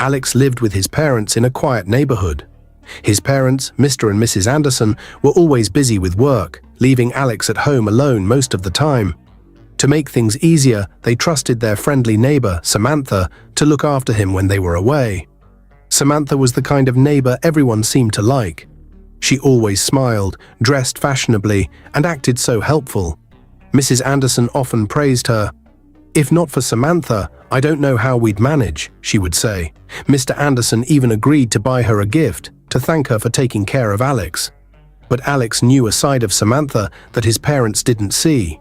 Alex lived with his parents in a quiet neighborhood. His parents, Mr. and Mrs. Anderson, were always busy with work, leaving Alex at home alone most of the time. To make things easier, they trusted their friendly neighbor, Samantha, to look after him when they were away. Samantha was the kind of neighbor everyone seemed to like. She always smiled, dressed fashionably, and acted so helpful. Mrs. Anderson often praised her. "If not for Samantha, I don't know how we'd manage," she would say. Mr. Anderson even agreed to buy her a gift to thank her for taking care of Alex. But Alex knew a side of Samantha that his parents didn't see.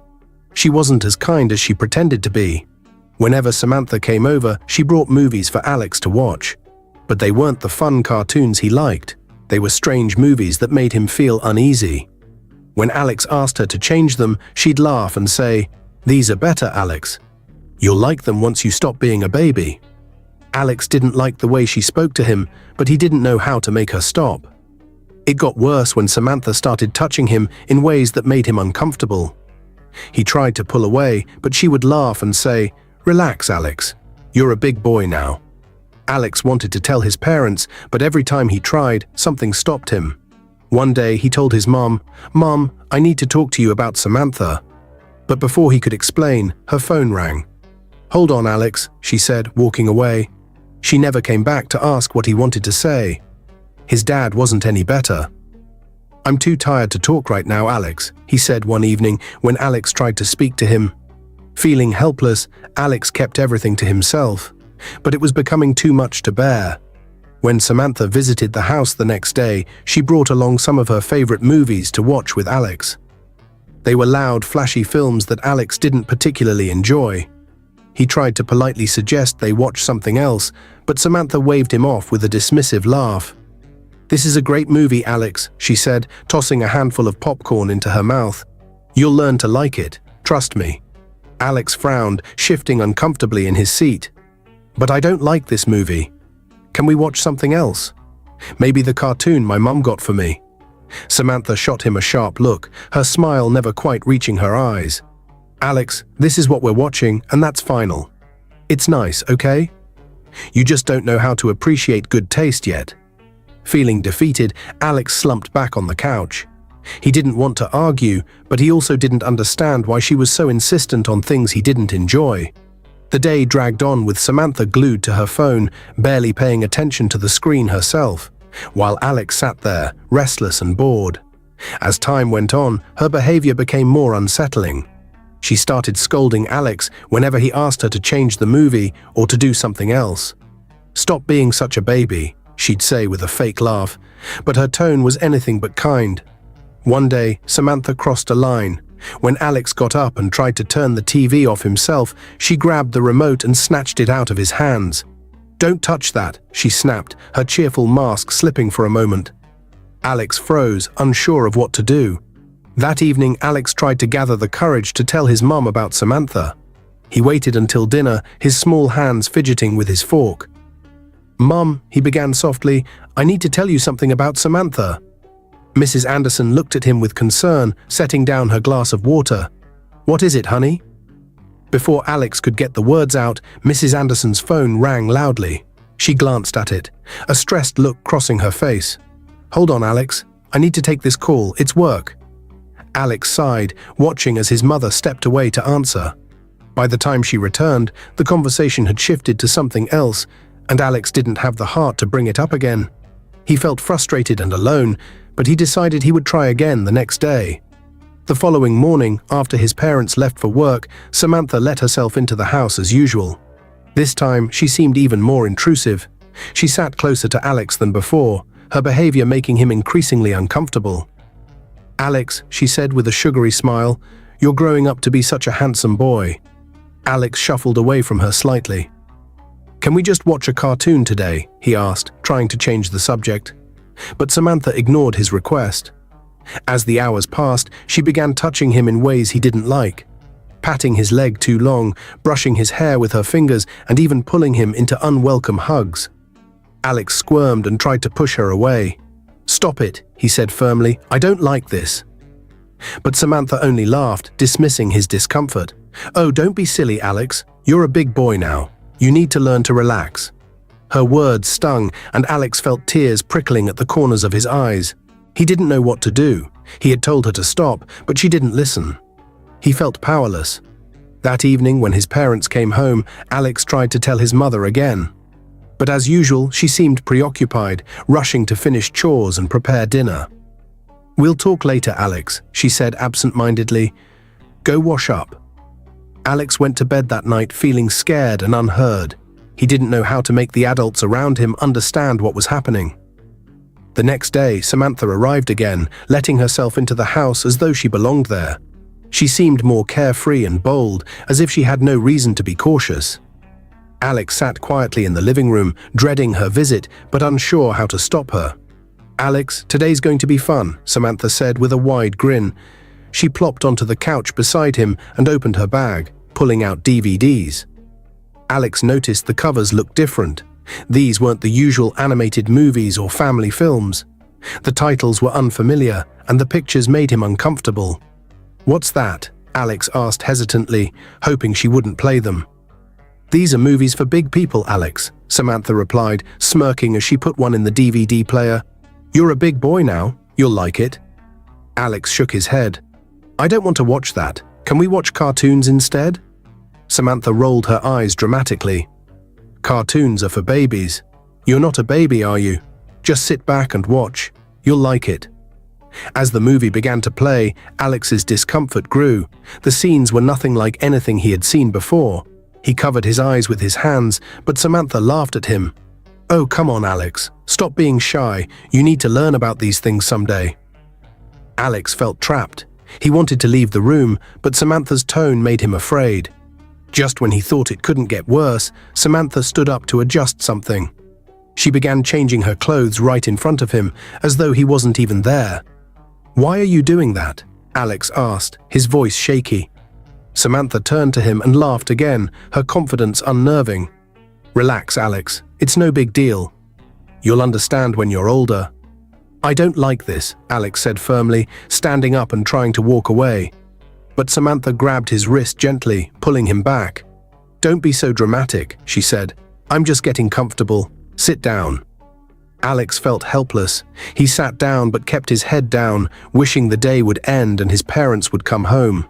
She wasn't as kind as she pretended to be. Whenever Samantha came over, she brought movies for Alex to watch. But they weren't the fun cartoons he liked. They were strange movies that made him feel uneasy. When Alex asked her to change them, she'd laugh and say, "These are better, Alex. You'll like them once you stop being a baby." Alex didn't like the way she spoke to him, but he didn't know how to make her stop. It got worse when Samantha started touching him in ways that made him uncomfortable. He tried to pull away, but she would laugh and say, "Relax, Alex. You're a big boy now." Alex wanted to tell his parents, but every time he tried, something stopped him. One day he told his mom, "Mom, I need to talk to you about Samantha." But before he could explain, her phone rang. "Hold on, Alex," she said, walking away. She never came back to ask what he wanted to say. His dad wasn't any better. "I'm too tired to talk right now, Alex," he said one evening when Alex tried to speak to him. Feeling helpless, Alex kept everything to himself, but it was becoming too much to bear. When Samantha visited the house the next day, she brought along some of her favorite movies to watch with Alex. They were loud, flashy films that Alex didn't particularly enjoy. He tried to politely suggest they watch something else, but Samantha waved him off with a dismissive laugh. "This is a great movie, Alex," she said, tossing a handful of popcorn into her mouth. "You'll learn to like it, trust me." Alex frowned, shifting uncomfortably in his seat. "But I don't like this movie. Can we watch something else? Maybe the cartoon my mum got for me." Samantha shot him a sharp look, her smile never quite reaching her eyes. "Alex, this is what we're watching, and that's final. It's nice, okay? You just don't know how to appreciate good taste yet." Feeling defeated, Alex slumped back on the couch. He didn't want to argue, but he also didn't understand why she was so insistent on things he didn't enjoy. The day dragged on with Samantha glued to her phone, barely paying attention to the screen herself, while Alex sat there, restless and bored. As time went on, her behavior became more unsettling. She started scolding Alex whenever he asked her to change the movie or to do something else. "Stop being such a baby," she'd say with a fake laugh, but her tone was anything but kind. One day, Samantha crossed a line. When Alex got up and tried to turn the TV off himself, she grabbed the remote and snatched it out of his hands. "Don't touch that," she snapped, her cheerful mask slipping for a moment. Alex froze, unsure of what to do. That evening, Alex tried to gather the courage to tell his mum about Samantha. He waited until dinner, his small hands fidgeting with his fork. "Mum," he began softly, "I need to tell you something about Samantha." Mrs. Anderson looked at him with concern, setting down her glass of water. "What is it, honey?" Before Alex could get the words out, Mrs. Anderson's phone rang loudly. She glanced at it, a stressed look crossing her face. "Hold on, Alex. I need to take this call. It's work." Alex sighed, watching as his mother stepped away to answer. By the time she returned, the conversation had shifted to something else, and Alex didn't have the heart to bring it up again. He felt frustrated and alone, but he decided he would try again the next day. The following morning, after his parents left for work, Samantha let herself into the house as usual. This time, she seemed even more intrusive. She sat closer to Alex than before, her behavior making him increasingly uncomfortable. "Alex," she said with a sugary smile, "you're growing up to be such a handsome boy." Alex shuffled away from her slightly. "Can we just watch a cartoon today?" he asked, trying to change the subject. But Samantha ignored his request. As the hours passed, she began touching him in ways he didn't like, patting his leg too long, brushing his hair with her fingers, and even pulling him into unwelcome hugs. Alex squirmed and tried to push her away. "Stop it," he said firmly. "I don't like this." But Samantha only laughed, dismissing his discomfort. "Oh, don't be silly, Alex. You're a big boy now. You need to learn to relax." Her words stung, and Alex felt tears prickling at the corners of his eyes. He didn't know what to do. He had told her to stop, but she didn't listen. He felt powerless. That evening, when his parents came home, Alex tried to tell his mother again. But as usual, she seemed preoccupied, rushing to finish chores and prepare dinner. "We'll talk later, Alex," she said absent-mindedly. "Go wash up." Alex went to bed that night feeling scared and unheard. He didn't know how to make the adults around him understand what was happening. The next day, Samantha arrived again, letting herself into the house as though she belonged there. She seemed more carefree and bold, as if she had no reason to be cautious. Alex sat quietly in the living room, dreading her visit, but unsure how to stop her. "Alex, today's going to be fun," Samantha said with a wide grin. She plopped onto the couch beside him and opened her bag, pulling out DVDs. Alex noticed the covers looked different. These weren't the usual animated movies or family films. The titles were unfamiliar, and the pictures made him uncomfortable. "What's that?" Alex asked hesitantly, hoping she wouldn't play them. "These are movies for big people, Alex," Samantha replied, smirking as she put one in the DVD player. "You're a big boy now. You'll like it." Alex shook his head. "I don't want to watch that. Can we watch cartoons instead?" Samantha rolled her eyes dramatically. "Cartoons are for babies. You're not a baby, are you? Just sit back and watch. You'll like it." As the movie began to play, Alex's discomfort grew. The scenes were nothing like anything he had seen before. He covered his eyes with his hands, but Samantha laughed at him. "Oh, come on, Alex. Stop being shy. You need to learn about these things someday." Alex felt trapped. He wanted to leave the room, but Samantha's tone made him afraid. Just when he thought it couldn't get worse, Samantha stood up to adjust something. She began changing her clothes right in front of him, as though he wasn't even there. "Why are you doing that?" Alex asked, his voice shaky. Samantha turned to him and laughed again, her confidence unnerving. "Relax, Alex. It's no big deal. You'll understand when you're older." "I don't like this," Alex said firmly, standing up and trying to walk away. But Samantha grabbed his wrist gently, pulling him back. "Don't be so dramatic," she said. "I'm just getting comfortable. Sit down." Alex felt helpless. He sat down but kept his head down, wishing the day would end and his parents would come home.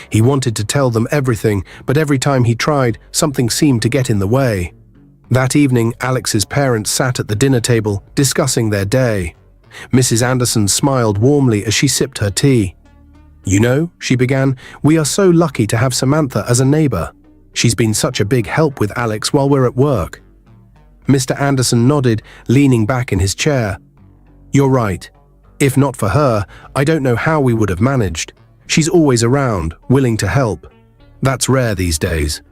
He wanted to tell them everything, but every time he tried, something seemed to get in the way. That evening, Alex's parents sat at the dinner table, discussing their day. Mrs. Anderson smiled warmly as she sipped her tea. "You know," she began, "we are so lucky to have Samantha as a neighbor. She's been such a big help with Alex while we're at work." Mr. Anderson nodded, leaning back in his chair. "You're right. If not for her, I don't know how we would have managed. She's always around, willing to help. That's rare these days.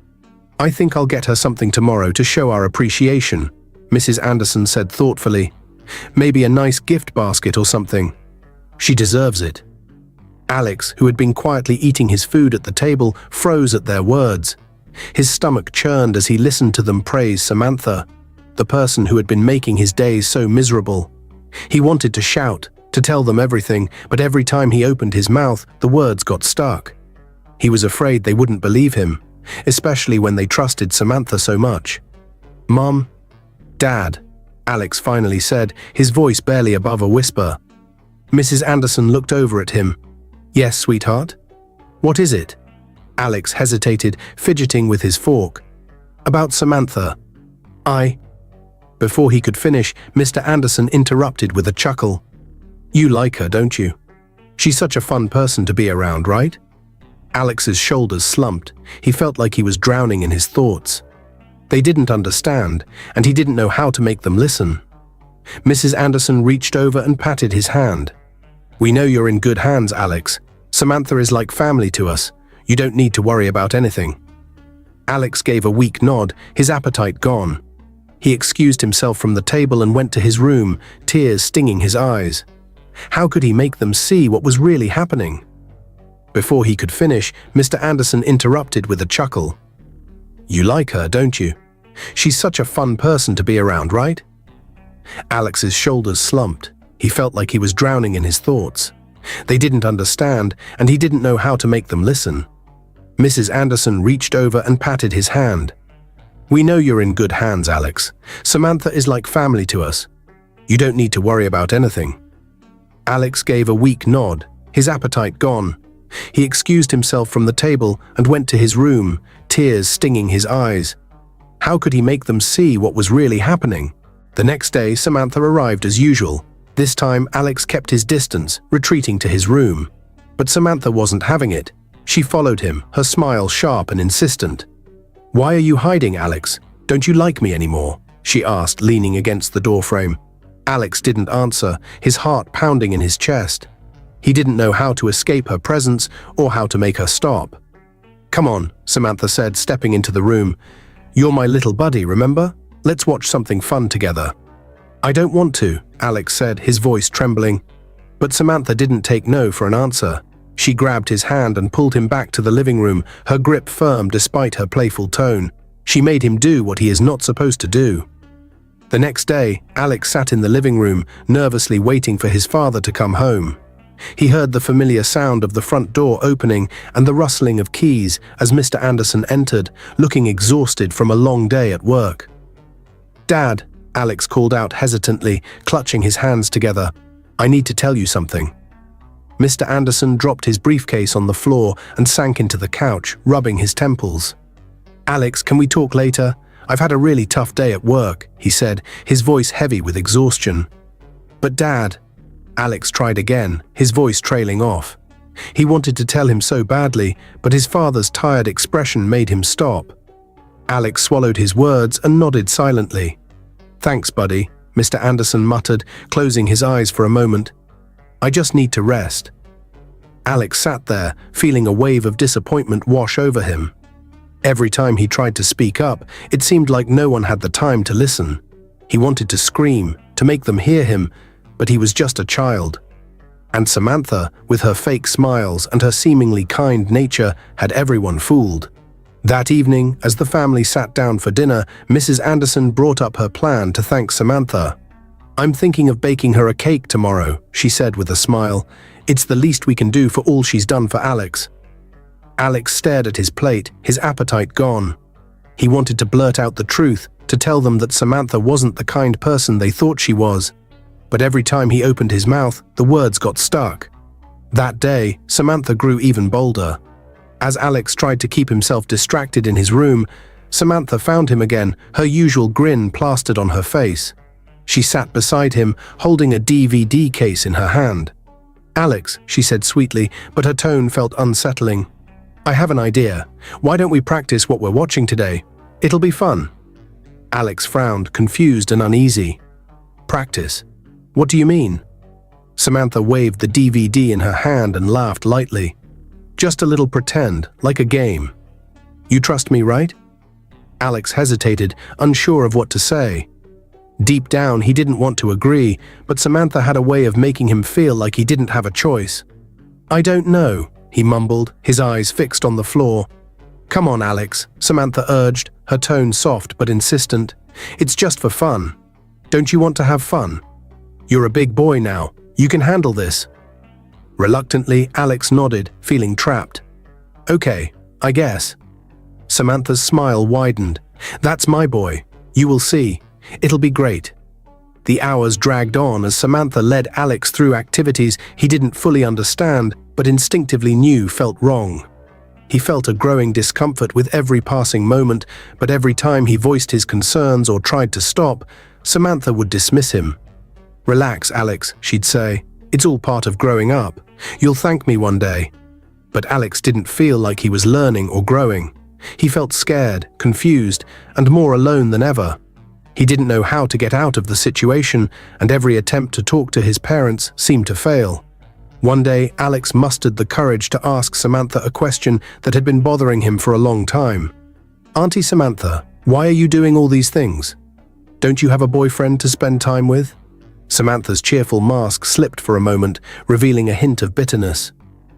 I think I'll get her something tomorrow to show our appreciation," Mrs. Anderson said thoughtfully. "Maybe a nice gift basket or something. She deserves it." Alex, who had been quietly eating his food at the table, froze at their words. His stomach churned as he listened to them praise Samantha, the person who had been making his days so miserable. He wanted to shout, to tell them everything, but every time he opened his mouth, the words got stuck. He was afraid they wouldn't believe him, especially when they trusted Samantha so much. "Mom, Dad," Alex finally said, his voice barely above a whisper. Mrs. Anderson looked over at him. "Yes, sweetheart?" "What is it?" Alex hesitated, fidgeting with his fork. "About Samantha. Before he could finish, Mr. Anderson interrupted with a chuckle. "You like her, don't you? She's such a fun person to be around, right?" Alex's shoulders slumped. He felt like he was drowning in his thoughts. They didn't understand, and he didn't know how to make them listen. Mrs. Anderson reached over and patted his hand. "We know you're in good hands, Alex. Samantha is like family to us. You don't need to worry about anything." Alex gave a weak nod, his appetite gone. He excused himself from the table and went to his room, tears stinging his eyes. How could he make them see what was really happening? Before he could finish, Mr. Anderson interrupted with a chuckle. "You like her, don't you? She's such a fun person to be around, right?" Alex's shoulders slumped. He felt like he was drowning in his thoughts. They didn't understand, and he didn't know how to make them listen. Mrs. Anderson reached over and patted his hand. We know you're in good hands, Alex. Samantha is like family to us. You don't need to worry about anything." Alex gave a weak nod, his appetite gone. He excused himself from the table and went to his room, tears stinging his eyes. How could he make them see what was really happening? The next day, Samantha arrived as usual. This time, Alex kept his distance, retreating to his room. But Samantha wasn't having it. She followed him, her smile sharp and insistent. "Why are you hiding, Alex? Don't you like me anymore?" she asked, leaning against the doorframe. Alex didn't answer, his heart pounding in his chest. He didn't know how to escape her presence or how to make her stop. "Come on," Samantha said, stepping into the room. "You're my little buddy, remember? Let's watch something fun together." "I don't want to," Alex said, his voice trembling. But Samantha didn't take no for an answer. She grabbed his hand and pulled him back to the living room, her grip firm despite her playful tone. She made him do what he is not supposed to do. The next day, Alex sat in the living room, nervously waiting for his father to come home. He heard the familiar sound of the front door opening and the rustling of keys as Mr. Anderson entered, looking exhausted from a long day at work. "Dad," Alex called out hesitantly, clutching his hands together. "I need to tell you something." Mr. Anderson dropped his briefcase on the floor and sank into the couch, rubbing his temples. "Alex, can we talk later? I've had a really tough day at work," he said, his voice heavy with exhaustion. "But Dad," Alex tried again, his voice trailing off. He wanted to tell him so badly, but his father's tired expression made him stop. Alex swallowed his words and nodded silently. "Thanks, buddy," Mr. Anderson muttered, closing his eyes for a moment. "I just need to rest." Alex sat there, feeling a wave of disappointment wash over him. Every time he tried to speak up, it seemed like no one had the time to listen. He wanted to scream, to make them hear him, but he was just a child. And Samantha, with her fake smiles and her seemingly kind nature, had everyone fooled. That evening, as the family sat down for dinner, Mrs. Anderson brought up her plan to thank Samantha. "I'm thinking of baking her a cake tomorrow," she said with a smile. "It's the least we can do for all she's done for Alex." Alex stared at his plate, his appetite gone. He wanted to blurt out the truth, to tell them that Samantha wasn't the kind person they thought she was. But every time he opened his mouth, the words got stuck. That day, Samantha grew even bolder. As Alex tried to keep himself distracted in his room, Samantha found him again, her usual grin plastered on her face. She sat beside him, holding a DVD case in her hand. "Alex," she said sweetly, but her tone felt unsettling. "I have an idea. Why don't we practice what we're watching today? It'll be fun." Alex frowned, confused and uneasy. "Practice? What do you mean?" Samantha waved the DVD in her hand and laughed lightly. "Just a little pretend, like a game. You trust me, right?" Alex hesitated, unsure of what to say. Deep down, he didn't want to agree, but Samantha had a way of making him feel like he didn't have a choice. "I don't know," he mumbled, his eyes fixed on the floor. "Come on, Alex," Samantha urged, her tone soft but insistent. "It's just for fun. Don't you want to have fun? You're a big boy now. You can handle this." Reluctantly, Alex nodded, feeling trapped. "Okay, I guess." Samantha's smile widened. "That's my boy. You will see. It'll be great." The hours dragged on as Samantha led Alex through activities he didn't fully understand, but instinctively knew felt wrong. He felt a growing discomfort with every passing moment, but every time he voiced his concerns or tried to stop, Samantha would dismiss him. "Relax, Alex," she'd say. "It's all part of growing up. You'll thank me one day." But Alex didn't feel like he was learning or growing. He felt scared, confused, and more alone than ever. He didn't know how to get out of the situation, and every attempt to talk to his parents seemed to fail. One day, Alex mustered the courage to ask Samantha a question that had been bothering him for a long time. "Auntie Samantha, why are you doing all these things? Don't you have a boyfriend to spend time with?" Samantha's cheerful mask slipped for a moment, revealing a hint of bitterness.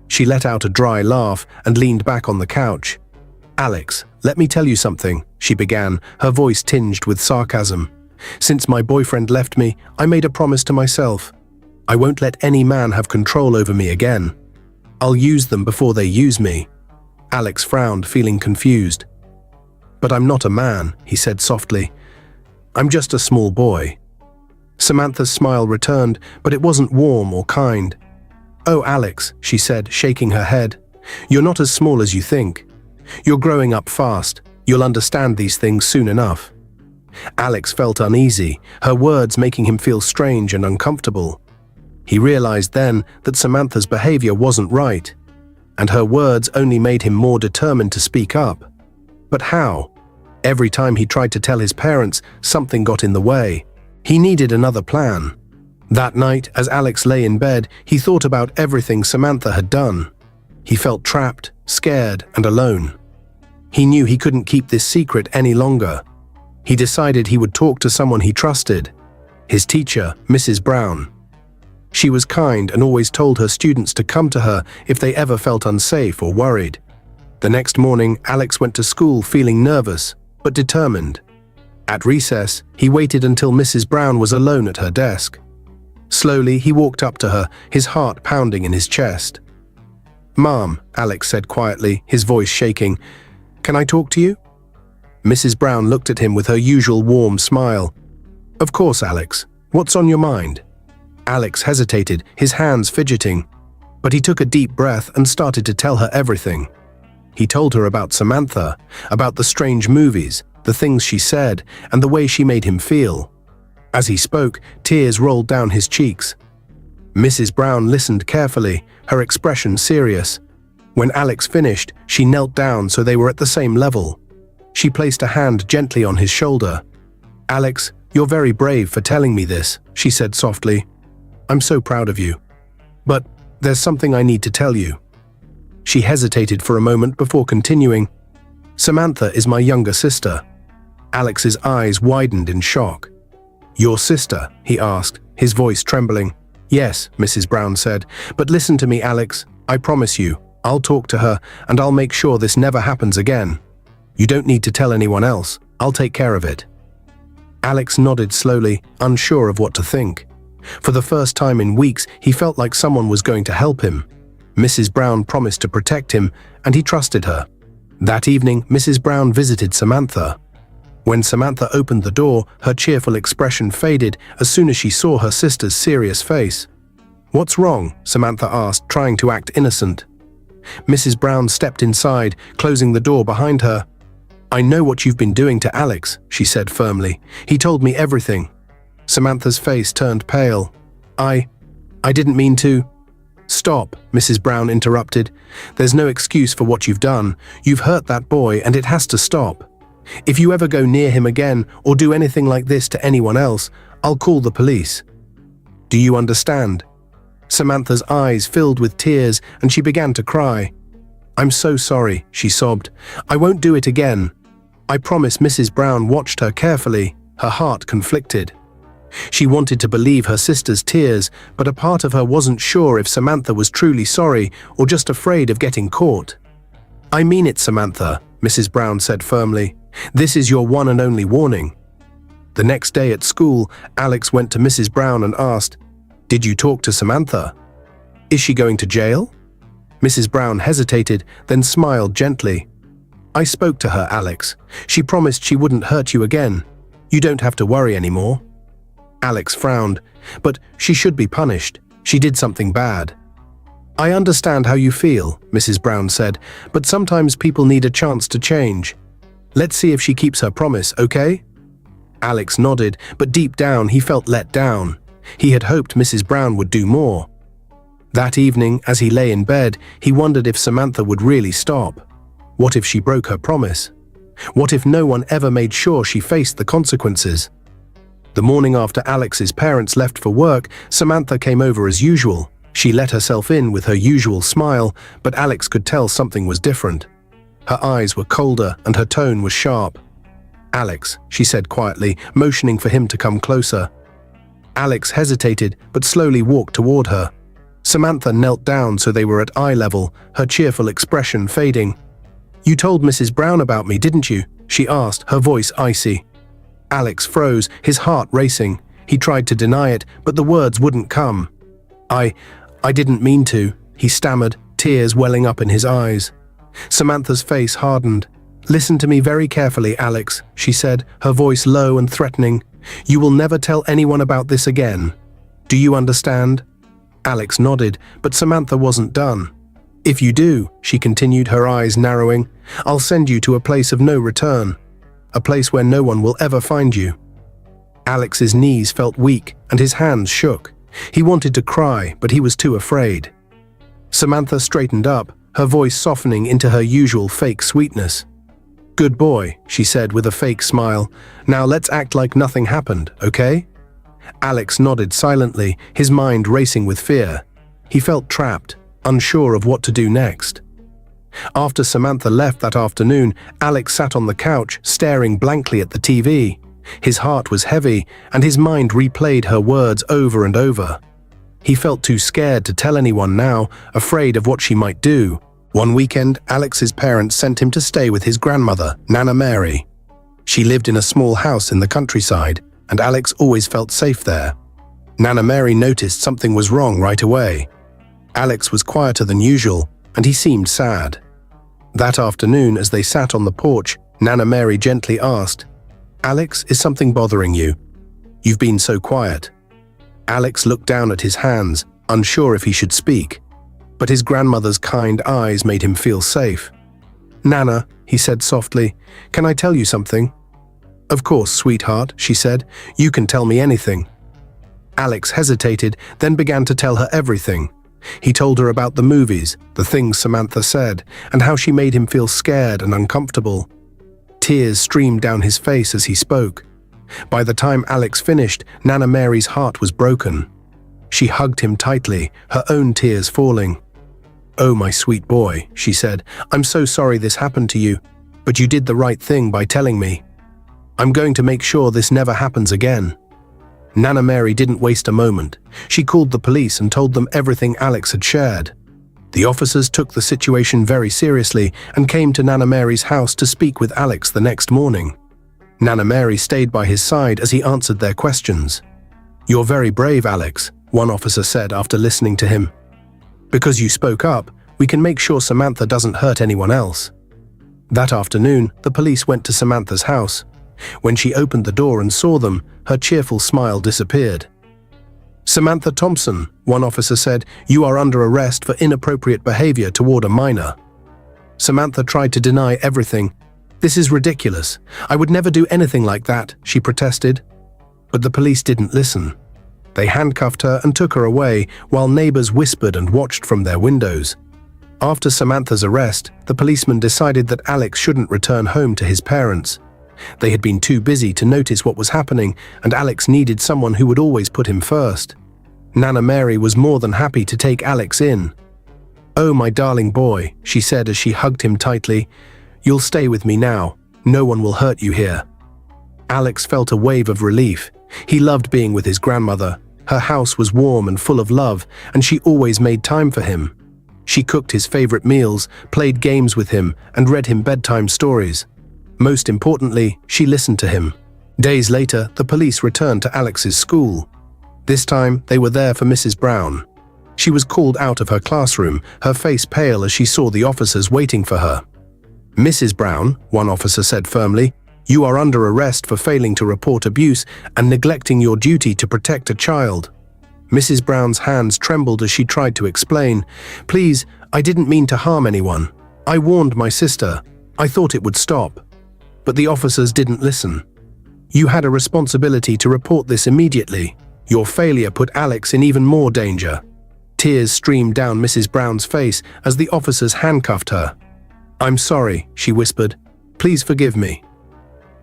She let out a dry laugh and leaned back on the couch. "Alex, let me tell you something," she began, her voice tinged with sarcasm. "Since my boyfriend left me, I made a promise to myself. I won't let any man have control over me again. I'll use them before they use me." Alex frowned, feeling confused. "But I'm not a man," he said softly. "I'm just a small boy." Samantha's smile returned, but it wasn't warm or kind. "Oh, Alex," she said, shaking her head. "You're not as small as you think. You're growing up fast. You'll understand these things soon enough." Alex felt uneasy, her words making him feel strange and uncomfortable. He realized then that Samantha's behavior wasn't right, and her words only made him more determined to speak up. But how? Every time he tried to tell his parents, something got in the way. He needed another plan. That night, as Alex lay in bed, he thought about everything Samantha had done. He felt trapped, scared, and alone. He knew he couldn't keep this secret any longer. He decided he would talk to someone he trusted, his teacher, Mrs. Brown. She was kind and always told her students to come to her if they ever felt unsafe or worried. The next morning, Alex went to school feeling nervous, but determined. At recess, he waited until Mrs. Brown was alone at her desk. Slowly, he walked up to her, his heart pounding in his chest. "Mom," Alex said quietly, his voice shaking, "can I talk to you?" Mrs. Brown looked at him with her usual warm smile. "Of course, Alex. What's on your mind?" Alex hesitated, his hands fidgeting, but he took a deep breath and started to tell her everything. He told her about Samantha, about the strange movies, the things she said, and the way she made him feel. As he spoke, tears rolled down his cheeks. Mrs. Brown listened carefully, her expression serious. When Alex finished, she knelt down so they were at the same level. She placed a hand gently on his shoulder. "Alex, you're very brave for telling me this," she said softly. "I'm so proud of you. But there's something I need to tell you." She hesitated for a moment before continuing. "Samantha is my younger sister." Alex's eyes widened in shock. "Your sister?" he asked, his voice trembling. "Yes," Mrs. Brown said, "but listen to me, Alex. I promise you, I'll talk to her and I'll make sure this never happens again. You don't need to tell anyone else. I'll take care of it." Alex nodded slowly, unsure of what to think. For the first time in weeks, he felt like someone was going to help him. Mrs. Brown promised to protect him, and he trusted her. That evening, Mrs. Brown visited Samantha. When Samantha opened the door, her cheerful expression faded as soon as she saw her sister's serious face. "What's wrong?" Samantha asked, trying to act innocent. Mrs. Brown stepped inside, closing the door behind her. "I know what you've been doing to Alex," she said firmly. "He told me everything." Samantha's face turned pale. I didn't mean to." "Stop," Mrs. Brown interrupted. "There's no excuse for what you've done. You've hurt that boy and it has to stop. If you ever go near him again or do anything like this to anyone else, I'll call the police. Do you understand?" Samantha's eyes filled with tears and she began to cry. "I'm so sorry," she sobbed. "I won't do it again." I promise. Mrs. Brown watched her carefully, her heart conflicted. She wanted to believe her sister's tears, but a part of her wasn't sure if Samantha was truly sorry or just afraid of getting caught. "I mean it, Samantha," Mrs. Brown said firmly. "This is your one and only warning." The next day at school, Alex went to Mrs. Brown and asked, "Did you talk to Samantha? Is she going to jail?" Mrs. Brown hesitated, then smiled gently. "I spoke to her, Alex. She promised she wouldn't hurt you again. You don't have to worry anymore." Alex frowned. "But she should be punished. She did something bad." "I understand how you feel," Mrs. Brown said, "but sometimes people need a chance to change. Let's see if she keeps her promise, okay?" Alex nodded, but deep down he felt let down. He had hoped Mrs. Brown would do more. That evening, as he lay in bed, he wondered if Samantha would really stop. What if she broke her promise? What if no one ever made sure she faced the consequences? The morning after Alex's parents left for work, Samantha came over as usual. She let herself in with her usual smile, but Alex could tell something was different. Her eyes were colder and her tone was sharp. "Alex," she said quietly, motioning for him to come closer. Alex hesitated, but slowly walked toward her. Samantha knelt down so they were at eye level, her cheerful expression fading. "You told Mrs. Brown about me, didn't you?" she asked, her voice icy. Alex froze, his heart racing. He tried to deny it, but the words wouldn't come. I didn't mean to," he stammered, tears welling up in his eyes. Samantha's face hardened. "Listen to me very carefully, Alex," she said, her voice low and threatening. "You will never tell anyone about this again. Do you understand?" Alex nodded, but Samantha wasn't done. "If you do," she continued, her eyes narrowing, "I'll send you to a place of no return. A place where no one will ever find you." Alex's knees felt weak and his hands shook. He wanted to cry, but he was too afraid. Samantha straightened up, her voice softening into her usual fake sweetness. "Good boy," she said with a fake smile. "Now let's act like nothing happened, okay?" Alex nodded silently, his mind racing with fear. He felt trapped, unsure of what to do next. After Samantha left that afternoon, Alex sat on the couch, staring blankly at the TV. His heart was heavy, and his mind replayed her words over and over. He felt too scared to tell anyone now, afraid of what she might do. One weekend, Alex's parents sent him to stay with his grandmother, Nana Mary. She lived in a small house in the countryside, and Alex always felt safe there. Nana Mary noticed something was wrong right away. Alex was quieter than usual, and he seemed sad. That afternoon, as they sat on the porch, Nana Mary gently asked, "Alex, is something bothering you? You've been so quiet." Alex looked down at his hands, unsure if he should speak, but his grandmother's kind eyes made him feel safe. "Nana," he said softly, "can I tell you something?" "Of course, sweetheart," she said. "You can tell me anything." Alex hesitated, then began to tell her everything. He told her about the movies, the things Samantha said, and how she made him feel scared and uncomfortable. Tears streamed down his face as he spoke. By the time Alex finished, Nana Mary's heart was broken. She hugged him tightly, her own tears falling. "Oh, my sweet boy," she said, "I'm so sorry this happened to you, but you did the right thing by telling me. I'm going to make sure this never happens again." Nana Mary didn't waste a moment. She called the police and told them everything Alex had shared. The officers took the situation very seriously and came to Nana Mary's house to speak with Alex the next morning. Nana Mary stayed by his side as he answered their questions. "You're very brave, Alex," one officer said after listening to him. "Because you spoke up, we can make sure Samantha doesn't hurt anyone else." That afternoon, the police went to Samantha's house. When she opened the door and saw them, her cheerful smile disappeared. "Samantha Thompson," one officer said, "you are under arrest for inappropriate behavior toward a minor." Samantha tried to deny everything. "This is ridiculous. I would never do anything like that," she protested. But the police didn't listen. They handcuffed her and took her away, while neighbors whispered and watched from their windows. After Samantha's arrest, the policeman decided that Alex shouldn't return home to his parents. They had been too busy to notice what was happening, and Alex needed someone who would always put him first. Nana Mary was more than happy to take Alex in. "Oh, my darling boy," she said as she hugged him tightly. "You'll stay with me now. No one will hurt you here." Alex felt a wave of relief. He loved being with his grandmother. Her house was warm and full of love, and she always made time for him. She cooked his favorite meals, played games with him, and read him bedtime stories. Most importantly, she listened to him. Days later, the police returned to Alex's school. This time, they were there for Mrs. Brown. She was called out of her classroom, her face pale as she saw the officers waiting for her. "Mrs. Brown," one officer said firmly, "you are under arrest for failing to report abuse and neglecting your duty to protect a child." Mrs. Brown's hands trembled as she tried to explain. "Please, I didn't mean to harm anyone. I warned my sister. I thought it would stop." But the officers didn't listen. "You had a responsibility to report this immediately. Your failure put Alex in even more danger." Tears streamed down Mrs. Brown's face as the officers handcuffed her. "I'm sorry," she whispered. "Please forgive me."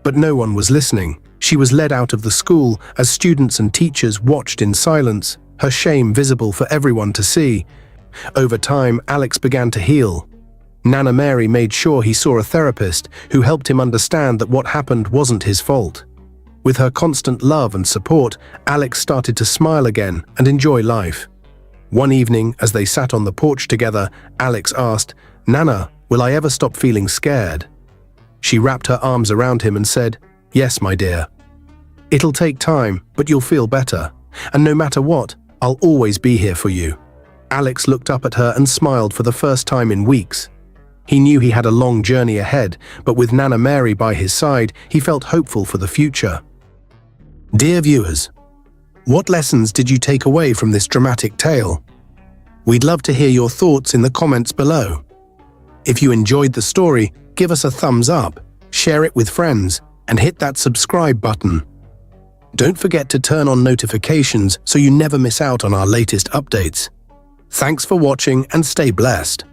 But no one was listening. She was led out of the school as students and teachers watched in silence, her shame visible for everyone to see. Over time, Alex began to heal. Nana Mary made sure he saw a therapist who helped him understand that what happened wasn't his fault. With her constant love and support, Alex started to smile again and enjoy life. One evening, as they sat on the porch together, Alex asked, "Nana, will I ever stop feeling scared?" She wrapped her arms around him and said, "Yes, my dear. It'll take time, but you'll feel better. And no matter what, I'll always be here for you." Alex looked up at her and smiled for the first time in weeks. He knew he had a long journey ahead, but with Nana Mary by his side, he felt hopeful for the future. Dear viewers, what lessons did you take away from this dramatic tale? We'd love to hear your thoughts in the comments below. If you enjoyed the story, give us a thumbs up, share it with friends, and hit that subscribe button. Don't forget to turn on notifications so you never miss out on our latest updates. Thanks for watching and stay blessed.